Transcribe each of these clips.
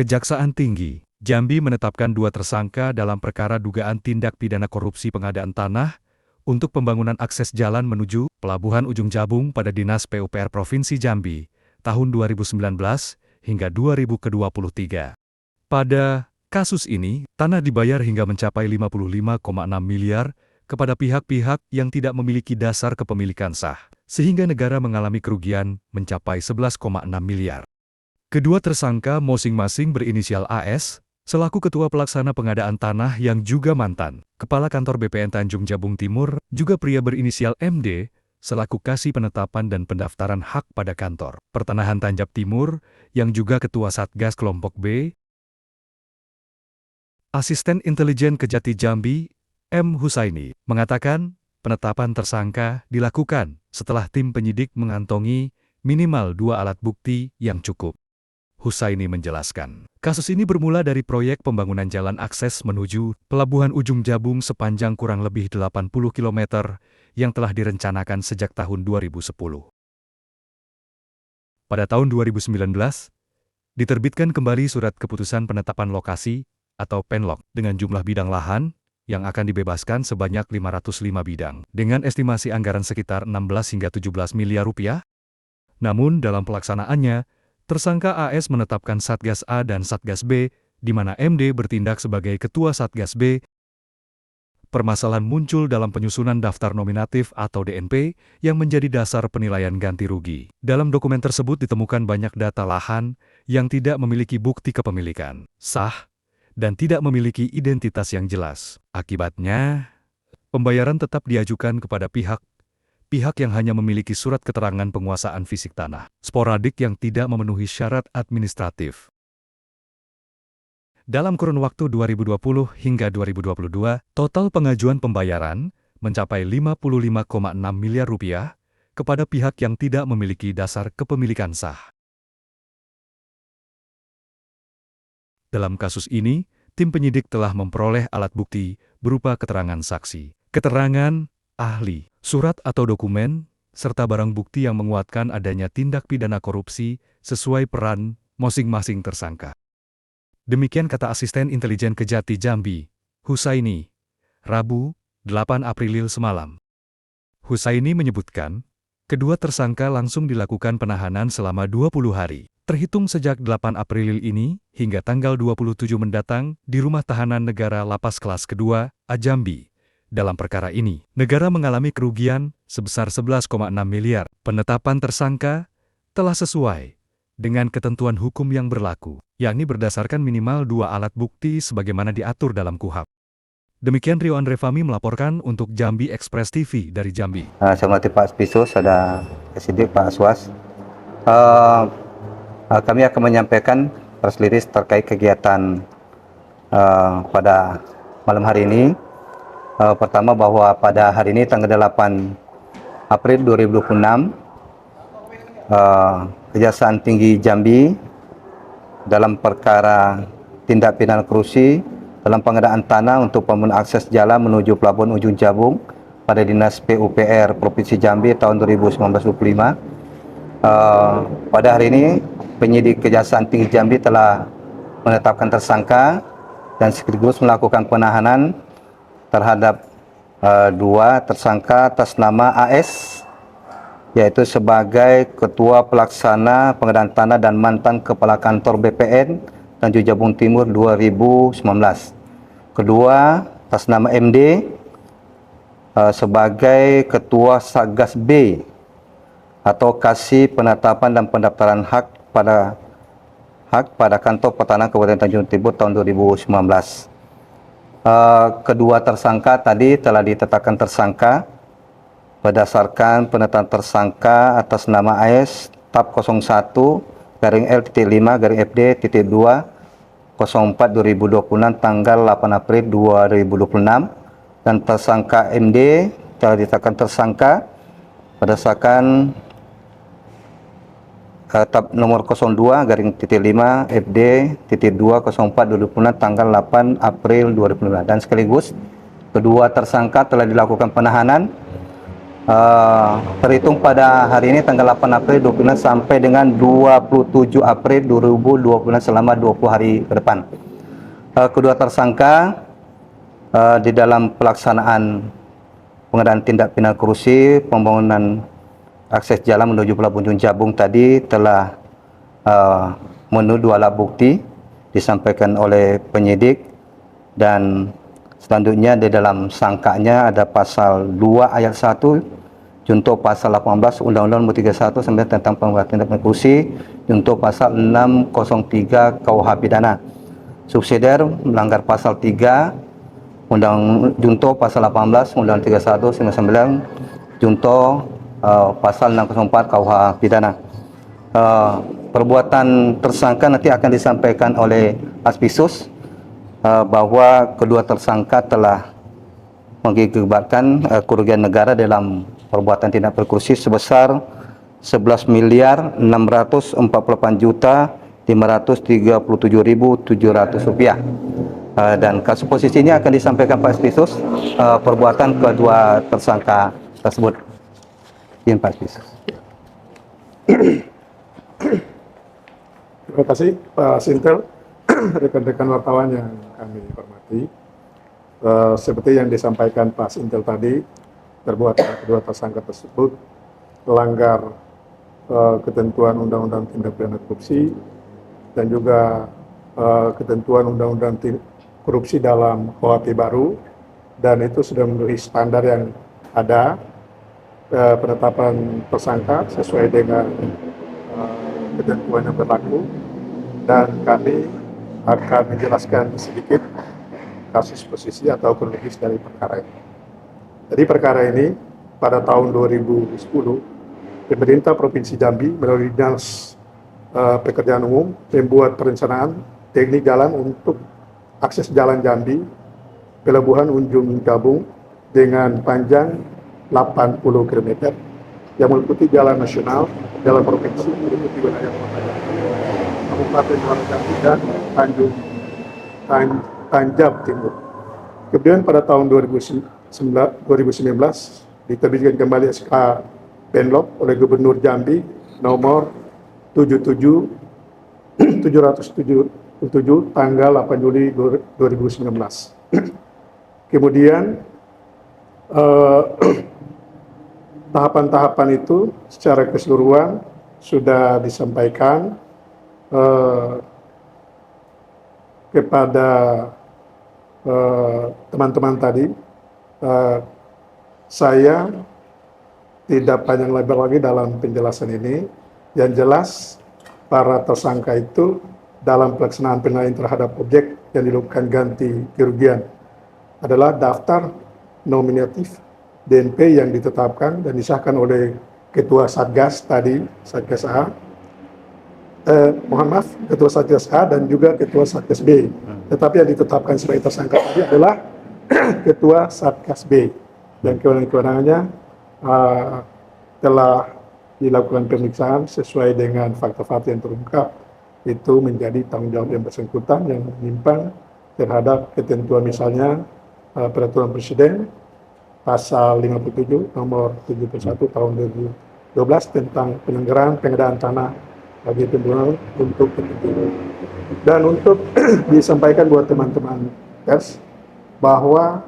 Kejaksaan Tinggi Jambi menetapkan 2 tersangka dalam perkara dugaan tindak pidana korupsi pengadaan tanah untuk pembangunan akses jalan menuju Pelabuhan Ujung Jabung pada Dinas PUPR Provinsi Jambi tahun 2019 hingga 2023. Pada kasus ini, tanah dibayar hingga mencapai 55,6 miliar kepada pihak-pihak yang tidak memiliki dasar kepemilikan sah, sehingga negara mengalami kerugian mencapai 11,6 miliar. Kedua tersangka masing-masing berinisial AS, selaku Ketua Pelaksana Pengadaan Tanah yang juga mantan Kepala Kantor BPN Tanjung Jabung Timur, juga pria berinisial MD, selaku Kasih Penetapan dan Pendaftaran Hak pada Kantor Pertanahan Tanjab Timur, yang juga Ketua Satgas Kelompok B. Asisten Intelijen Kejati Jambi, M. Husaini, mengatakan penetapan tersangka dilakukan setelah tim penyidik mengantongi minimal 2 alat bukti yang cukup. Husaini menjelaskan, kasus ini bermula dari proyek pembangunan jalan akses menuju Pelabuhan Ujung Jabung sepanjang kurang lebih 80 km yang telah direncanakan sejak tahun 2010. Pada tahun 2019, diterbitkan kembali Surat Keputusan Penetapan Lokasi atau PENLOK dengan jumlah bidang lahan yang akan dibebaskan sebanyak 505 bidang, dengan estimasi anggaran sekitar 16 hingga 17 miliar rupiah. Namun dalam pelaksanaannya, tersangka AS menetapkan Satgas A dan Satgas B, di mana MD bertindak sebagai Ketua Satgas B. Permasalahan muncul dalam penyusunan daftar nominatif atau DNP yang menjadi dasar penilaian ganti rugi. Dalam dokumen tersebut ditemukan banyak data lahan yang tidak memiliki bukti kepemilikan sah dan tidak memiliki identitas yang jelas. Akibatnya, pembayaran tetap diajukan kepada pihak yang hanya memiliki surat keterangan penguasaan fisik tanah sporadik yang tidak memenuhi syarat administratif. Dalam kurun waktu 2020 hingga 2022, total pengajuan pembayaran mencapai 55,6 miliar rupiah kepada pihak yang tidak memiliki dasar kepemilikan sah. Dalam kasus ini, tim penyidik telah memperoleh alat bukti berupa keterangan saksi, keterangan ahli, surat atau dokumen, serta barang bukti yang menguatkan adanya tindak pidana korupsi sesuai peran masing-masing tersangka. Demikian kata Asisten Intelijen Kejati Jambi, Husaini, Rabu, 8 April semalam. Husaini menyebutkan, kedua tersangka langsung dilakukan penahanan selama 20 hari. Terhitung sejak 8 April ini hingga tanggal 27 mendatang di Rumah Tahanan Negara Lapas Kelas Kedua, Jambi. Dalam perkara ini, negara mengalami kerugian sebesar 11,6 miliar. Penetapan tersangka telah sesuai dengan ketentuan hukum yang berlaku, yakni berdasarkan minimal 2 alat bukti sebagaimana diatur dalam KUHP. Demikian Rio Andre Fahmi melaporkan untuk Jambi Express TV dari Jambi. Saya hormati Pak Spisus, ada Kasidik, Pak Aswas. Kami akan menyampaikan press release terkait kegiatan pada malam hari ini. Pertama bahwa pada hari ini tanggal 8 April 2026, Kejaksaan Tinggi Jambi dalam perkara tindak pidana korupsi dalam pengadaan tanah untuk pembangunan akses jalan menuju Pelabuhan Ujung Jabung pada Dinas PUPR Provinsi Jambi tahun 2019-25. Pada hari ini penyidik Kejaksaan Tinggi Jambi telah menetapkan tersangka dan sekaligus melakukan penahanan terhadap 2 tersangka atas nama AS, yaitu sebagai Ketua Pelaksana Pengadaan Tanah dan mantan Kepala Kantor BPN Tanjung Jabung Timur 2019. Kedua atas nama MD sebagai Ketua Satgas B atau Kasih Penetapan dan Pendaftaran Hak pada Kantor Pertanahan Kabupaten Tanjung Timur tahun 2019. Kedua tersangka tadi telah ditetapkan tersangka berdasarkan penetapan tersangka atas nama AS TAP 01-L.5-FD.2 04/2026 tanggal 8 April 2026, dan tersangka MD telah ditetapkan tersangka berdasarkan TAP nomor 02-5-FD.2 04/2026 tanggal 8 April 2025, dan sekaligus kedua tersangka telah dilakukan penahanan Terhitung pada hari ini tanggal 8 April 2020 sampai dengan 27 April 2020 selama 20 hari ke depan. Kedua tersangka di dalam pelaksanaan pengadaan tindak pidana korupsi pembangunan akses jalan menuju Pelabuhan Ujung Jabung tadi telah memenuhi 2 alat bukti disampaikan oleh penyidik, dan selanjutnya di dalam sangkanya ada pasal 2 ayat 1 junto pasal 18 Undang-Undang Nomor 31 tentang pembuatan tindak pidana korupsi, junto pasal 603 KUH pidana. Subsidiar melanggar pasal 3 junto pasal 18 Undang-Undang 31 99 junto pasal 604 KUH pidana. Perbuatan tersangka nanti akan disampaikan oleh Aspisus bahwa kedua tersangka telah mengakibatkan kerugian negara dalam perbuatan tindak pidana korupsi sebesar 11.648.537.700 rupiah. Dan kasus posisi ini akan disampaikan Pak Aspisus perbuatan kedua tersangka tersebut. Izin Pak Aspisus. Terima kasih Pak Sintel, rekan-rekan wartawan yang kami hormati. Seperti yang disampaikan Pak Sintel tadi, perbuatan kedua tersangka tersebut melanggar ketentuan Undang-Undang Tindak Pidana Korupsi dan juga ketentuan Undang-Undang Korupsi dalam KUHP baru, dan itu sudah memenuhi standar yang ada. Penetapan tersangka sesuai dengan ketentuan yang berlaku, dan kami akan menjelaskan sedikit kasus posisi atau kronologis dari perkara ini. Jadi perkara ini pada tahun 2010 pemerintah Provinsi Jambi melalui Dinas Pekerjaan Umum membuat perencanaan teknik jalan untuk akses jalan Jambi Pelabuhan Ujung Jabung dengan panjang 80 km yang meliputi jalan nasional, jalan provinsi, meliputi wilayah Kota Jambi, Kabupaten Muara Jambi, dan Tanjab Timur. Kemudian pada tahun 2019 diterbitkan kembali SK Penlop oleh Gubernur Jambi nomor 777 tanggal 8 Juli 2019. Kemudian tahapan-tahapan itu secara keseluruhan sudah disampaikan kepada teman-teman tadi. Saya tidak panjang lebar lagi dalam penjelasan ini. Yang jelas, para tersangka itu dalam pelaksanaan penilaian terhadap objek yang dilakukan ganti kerugian adalah daftar nominatif DNP yang ditetapkan dan disahkan oleh Ketua Satgas tadi, Satgas A, Ketua Satgas A dan juga Ketua Satgas B. Tetapi yang ditetapkan sebagai tersangka tadi adalah Ketua Satgas B, dan kewenangannya telah dilakukan pemeriksaan sesuai dengan fakta-fakta yang terungkap. Itu menjadi tanggung jawab yang bersangkutan yang menyimpang terhadap ketentuan misalnya Peraturan Presiden Pasal 57 Nomor 71 Tahun 2012 tentang penyelenggaraan pengadaan tanah bagi pembangunan untuk kepentingan. Dan untuk disampaikan buat teman-teman pers bahwa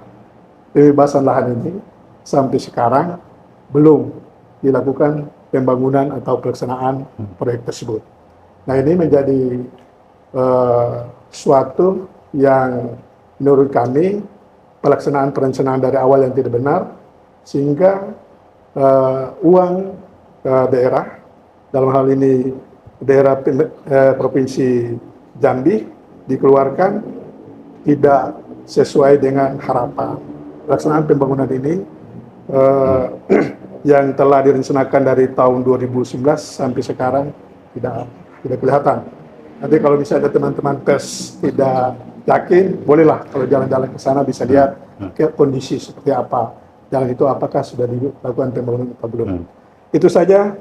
pembebasan lahan ini sampai sekarang belum dilakukan pembangunan atau pelaksanaan proyek tersebut. Nah, ini menjadi suatu yang menurut kami pelaksanaan perencanaan dari awal yang tidak benar, sehingga uang daerah, dalam hal ini daerah Provinsi Jambi, dikeluarkan tidak sesuai dengan harapan. Pelaksanaan pembangunan ini yang telah direncanakan dari tahun 2011 sampai sekarang tidak kelihatan. Nanti kalau misalnya teman-teman pers tidak yakin, bolehlah kalau jalan-jalan ke sana bisa lihat ke kondisi seperti apa jalan itu, apakah sudah dilakukan pembangunan atau belum. Itu saja